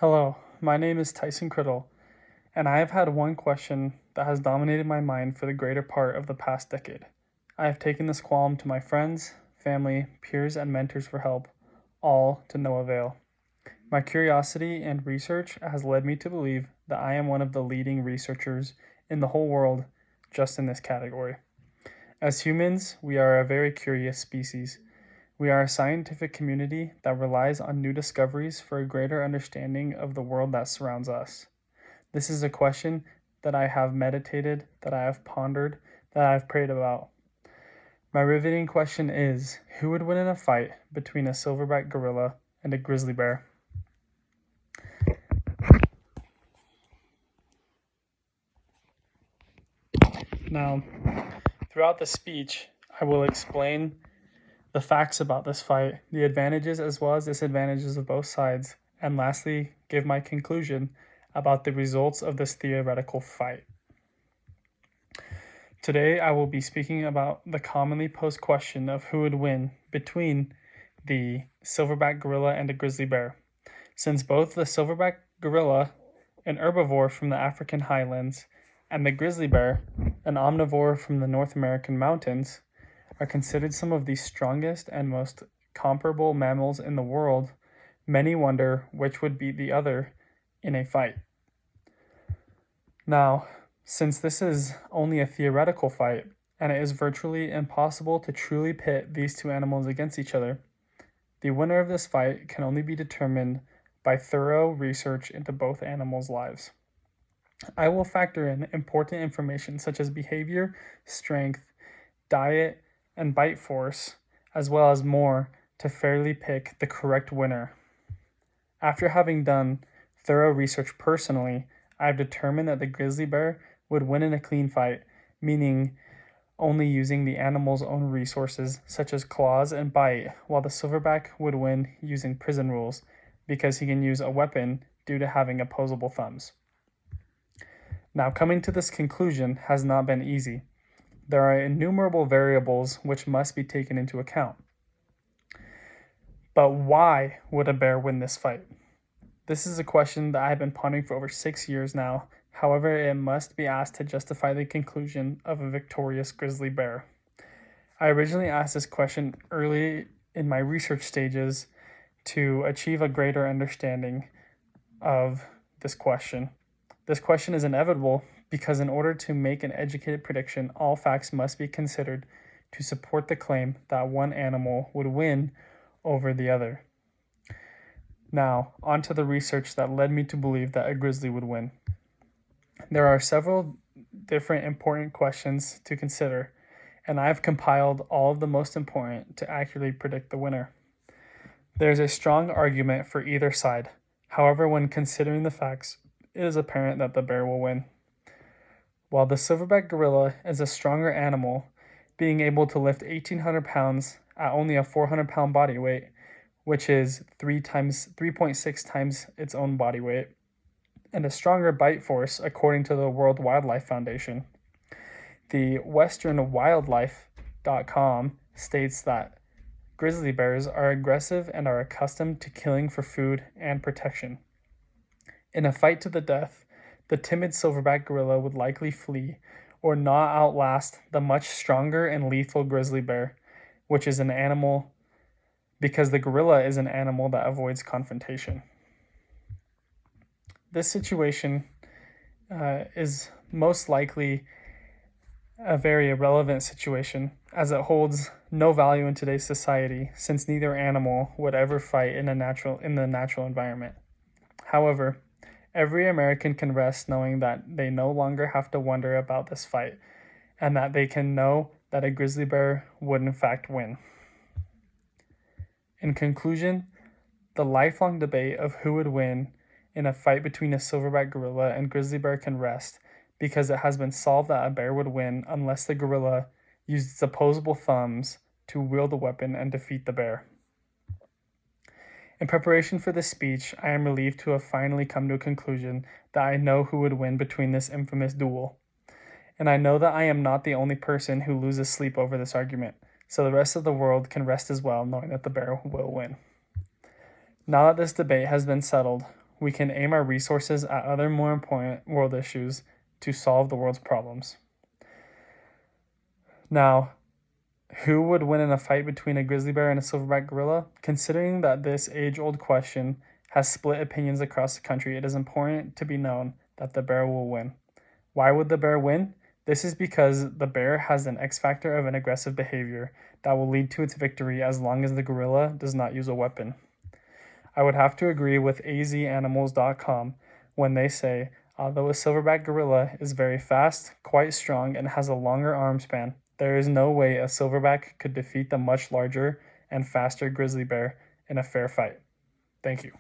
Hello, my name is Tyson Criddle, and I have had one question that has dominated my mind for the greater part of the past decade. I have taken this qualm to my friends, family, peers, and mentors for help, all to no avail. My curiosity and research has led me to believe that I am one of the leading researchers in the whole world just in this category. As humans, we are a very curious species. We are a scientific community that relies on new discoveries for a greater understanding of the world that surrounds us. This is a question that I have meditated, that I have pondered, that I have prayed about. My riveting question is, who would win in a fight between a silverback gorilla and a grizzly bear? Now, throughout the speech, I will explain the facts about this fight, the advantages as well as disadvantages of both sides, and lastly, give my conclusion about the results of this theoretical fight. Today, I will be speaking about the commonly posed question of who would win between the silverback gorilla and a grizzly bear. Since both the silverback gorilla, an herbivore from the African highlands, and the grizzly bear, an omnivore from the North American mountains, are considered some of the strongest and most comparable mammals in the world, many wonder which would beat the other in a fight. Now, since this is only a theoretical fight, and it is virtually impossible to truly pit these two animals against each other, the winner of this fight can only be determined by thorough research into both animals' lives. I will factor in important information such as behavior, strength, diet, and bite force, as well as more, to fairly pick the correct winner. After having done thorough research personally, I have determined that the grizzly bear would win in a clean fight, meaning only using the animal's own resources, such as claws and bite, while the silverback would win using prison rules, because he can use a weapon due to having opposable thumbs. Now, coming to this conclusion has not been easy. There are innumerable variables which must be taken into account. But why would a bear win this fight? This is a question that I have been pondering for over 6 years now. However, it must be asked to justify the conclusion of a victorious grizzly bear. I originally asked this question early in my research stages to achieve a greater understanding of this question. This question is inevitable because in order to make an educated prediction, all facts must be considered to support the claim that one animal would win over the other. Now, on to the research that led me to believe that a grizzly would win. There are several different important questions to consider, and I have compiled all of the most important to accurately predict the winner. There is a strong argument for either side. However, when considering the facts, it is apparent that the bear will win. While the silverback gorilla is a stronger animal, being able to lift 1,800 pounds at only a 400-pound body weight, which is 3.6 times its own body weight, and a stronger bite force according to the World Wildlife Foundation. The westernwildlife.com states that grizzly bears are aggressive and are accustomed to killing for food and protection. In a fight to the death, the timid silverback gorilla would likely flee or not outlast the much stronger and lethal grizzly bear, which is an animal because the gorilla is an animal that avoids confrontation. This situation is most likely a very irrelevant situation, as it holds no value in today's society, since neither animal would ever fight in the natural environment. However, every American can rest knowing that they no longer have to wonder about this fight, and that they can know that a grizzly bear would in fact win. In conclusion, the lifelong debate of who would win in a fight between a silverback gorilla and grizzly bear can rest, because it has been solved that a bear would win unless the gorilla used its opposable thumbs to wield a weapon and defeat the bear. In preparation for this speech, I am relieved to have finally come to a conclusion that I know who would win between this infamous duel. And I know that I am not the only person who loses sleep over this argument, so the rest of the world can rest as well knowing that the bear will win. Now that this debate has been settled, We can aim our resources at other more important world issues to solve the world's problems. Now, who would win in a fight between a grizzly bear and a silverback gorilla? Considering that this age-old question has split opinions across the country, it is important to be known that the bear will win. Why would the bear win? This is because the bear has an X factor of an aggressive behavior that will lead to its victory as long as the gorilla does not use a weapon. I would have to agree with azanimals.com when they say, although a silverback gorilla is very fast, quite strong, and has a longer arm span, there is no way a silverback could defeat the much larger and faster grizzly bear in a fair fight. Thank you.